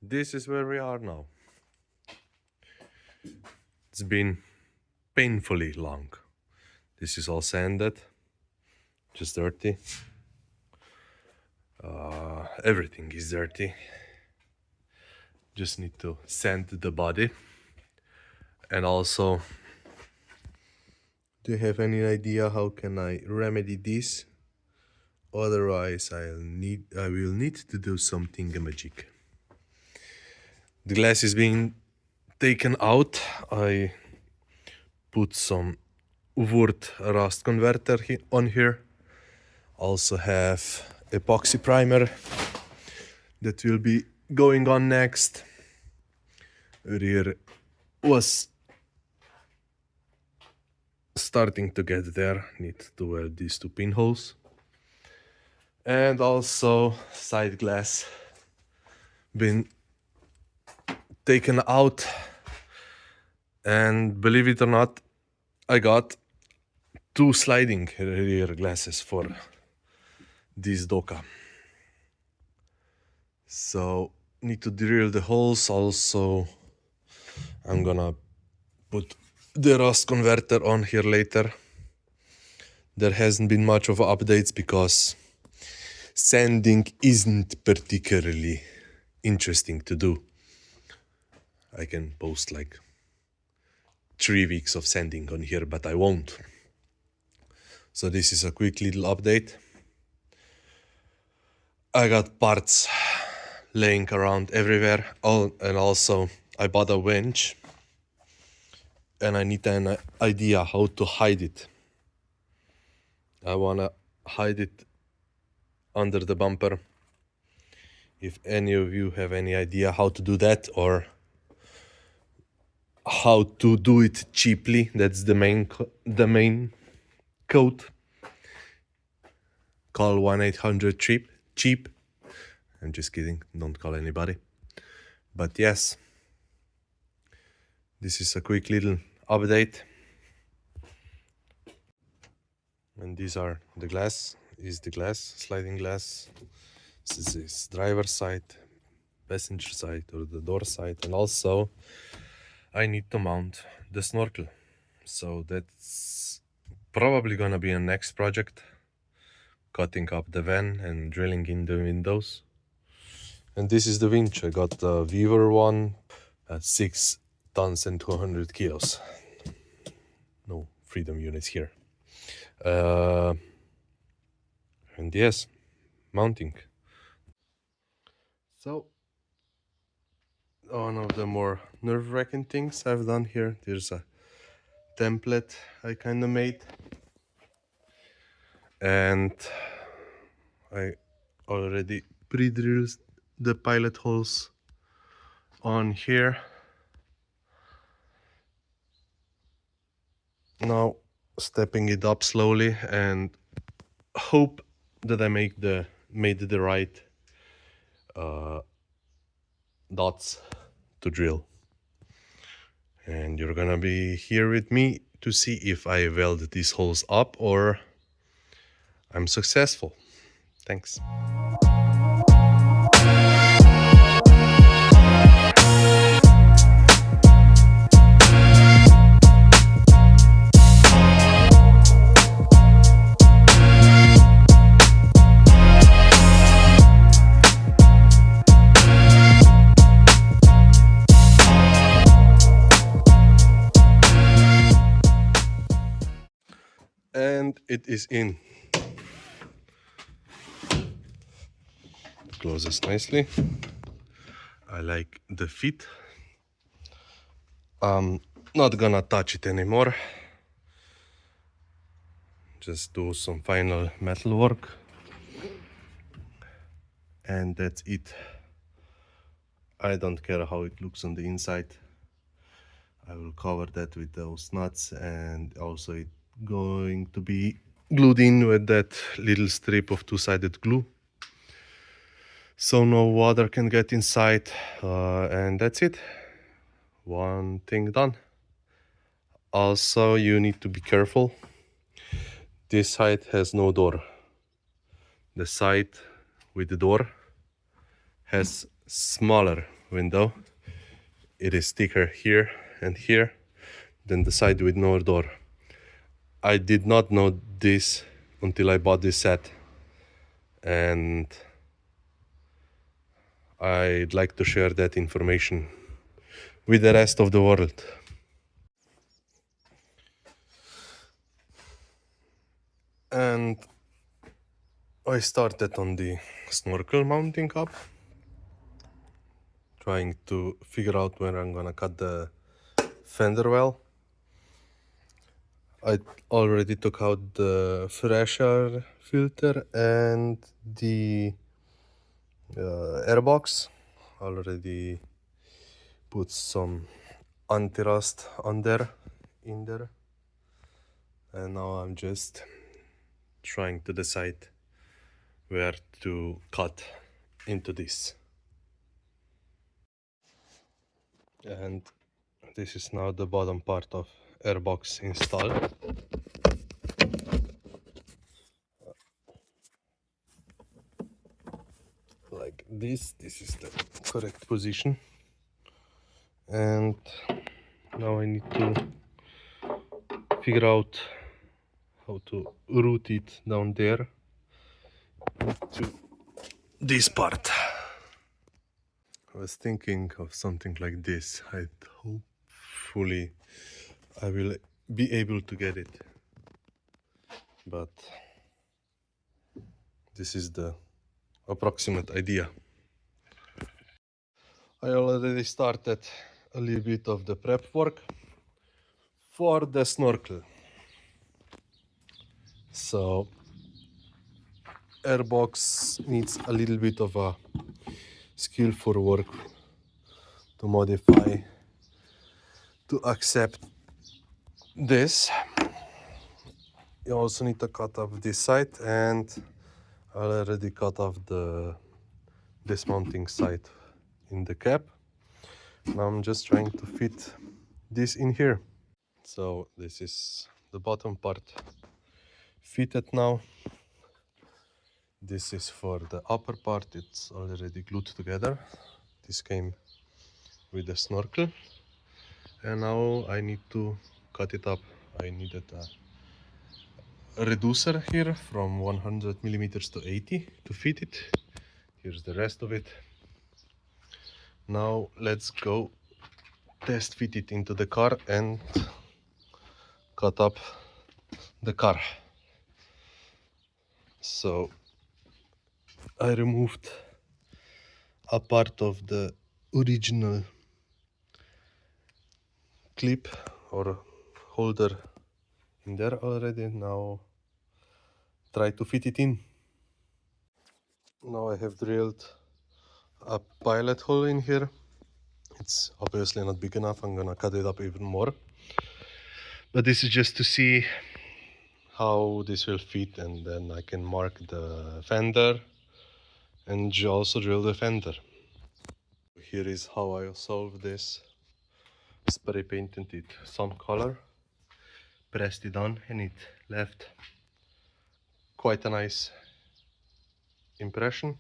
This is where we are now. It's been painfully long. This is all sanded, just dirty. Everything is dirty. Just need to sand the body. And also, do you have any idea how can I remedy this? Otherwise, I will need to do something magic. The glass is being taken out. I put some wood rust converter on here. Also have epoxy primer that will be going on next. Rear was starting to get there. Need to weld these two pinholes. And also side glass been taken out, and believe it or not, I got two sliding rear glasses for this doka. So need to drill the holes. Also, I'm gonna put the rust converter on here later. There hasn't been much of updates because sanding isn't particularly interesting to do. I can post like 3 weeks of sanding on here, but I won't. So this is a quick little update. I got parts laying around everywhere. Oh, and also I bought a winch and I need an idea how to hide it. I wanna hide it under the bumper. If any of you have any idea how to do that or how to do it cheaply, that's the main code. Call 1-800-CHEAP. I'm just kidding, don't call anybody. But yes, this is a quick little update. And these are the glass, sliding glass. This is driver's side, passenger side or the door side. And also I need to mount the snorkel. So that's probably gonna be a next project. Cutting up the van and drilling in the windows. And this is the winch. I got the Weaver one at 6 tons and 200 kilos. No freedom units here. And yes, mounting. So, one of the more nerve-wracking things I've done here, there's a template I kind of made. And I already pre-drilled the pilot holes on here. Now stepping it up slowly and hope that I made the right dots to drill. And you're gonna be here with me to see if I weld these holes up or I'm successful. Thanks. And it is in. Closes nicely. I like the fit. I'm not gonna touch it anymore. Just do some final metal work. And that's it. I don't care how it looks on the inside. I will cover that with those nuts, and also it's going to be glued in with that little strip of two-sided glue, so no water can get inside. And that's it. One thing done. Also, you need to be careful. This side has no door. The side with the door has smaller window. It is thicker here and here than the side with no door. I did not know this until I bought this set, and I'd like to share that information with the rest of the world. And I started on the snorkel mounting up, trying to figure out where I'm gonna cut the fender well. I already took out the fresh air filter and the airbox. Already put some anti-rust on there, in there, and now I'm just trying to decide where to cut into this. And this is now the bottom part of airbox installed. Like this is the correct position, and now I need to figure out how to route it down there to this part. I was thinking of something like this. Hopefully I will be able to get it, but this is the approximate idea. I already started a little bit of the prep work for the snorkel. So airbox needs a little bit of a skillful work to modify to accept this. You also need to cut off this side, and I already cut off the dismounting side in the cap. Now I'm just trying to fit this in here. So this is the bottom part fitted now. This is for the upper part, it's already glued together. This came with the snorkel, and now I need to cut it up. I needed a reducer here from 100 millimeters to 80 to fit it. Here's the rest of it. Now let's go test fit it into the car and cut up the car. So I removed a part of the original clip or holder in there already. Now try to fit it in. Now I have drilled a pilot hole in here. It's obviously not big enough. I'm gonna cut it up even more, but this is just to see how this will fit, and then I can mark the fender and also drill the fender. Here is how I solved this. Spray painted it some color, pressed it on, and it left quite a nice impression.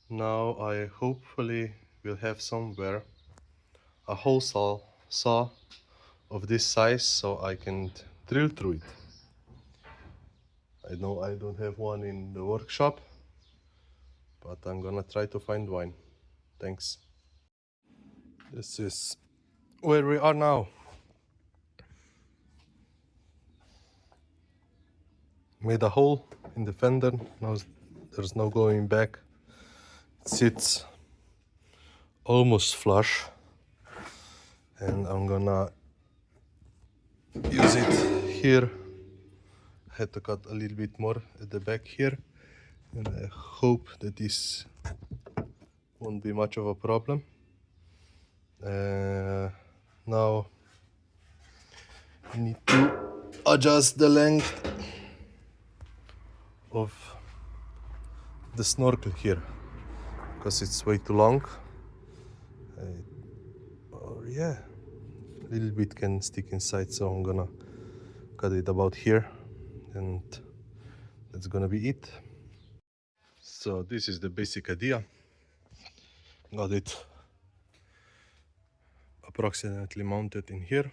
Now I hopefully will have somewhere a hole saw of this size so I can drill through it. I know I don't have one in the workshop, but I'm gonna try to find one. Thanks. This is where we are now. Made a hole in the fender. Now there's no going back. It sits almost flush, and I'm gonna use it here. I had to cut a little bit more at the back here, and I hope that this won't be much of a problem. Now I need to adjust the length of the snorkel here because it's way too long. Yeah, a little bit can stick inside, so I'm gonna cut it about here, and that's gonna be it. So this is the basic idea. Got it approximately mounted in here.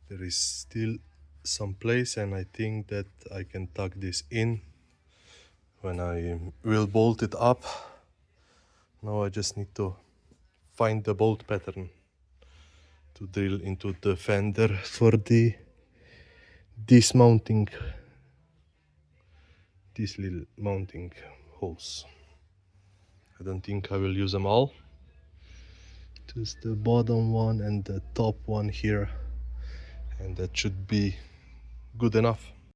There is still some place, and I think that I can tuck this in when I will bolt it up. Now I just need to find the bolt pattern to drill into the fender for the dismounting, these little mounting holes. I don't think I will use them all, just the bottom one and the top one here, and that should be good enough.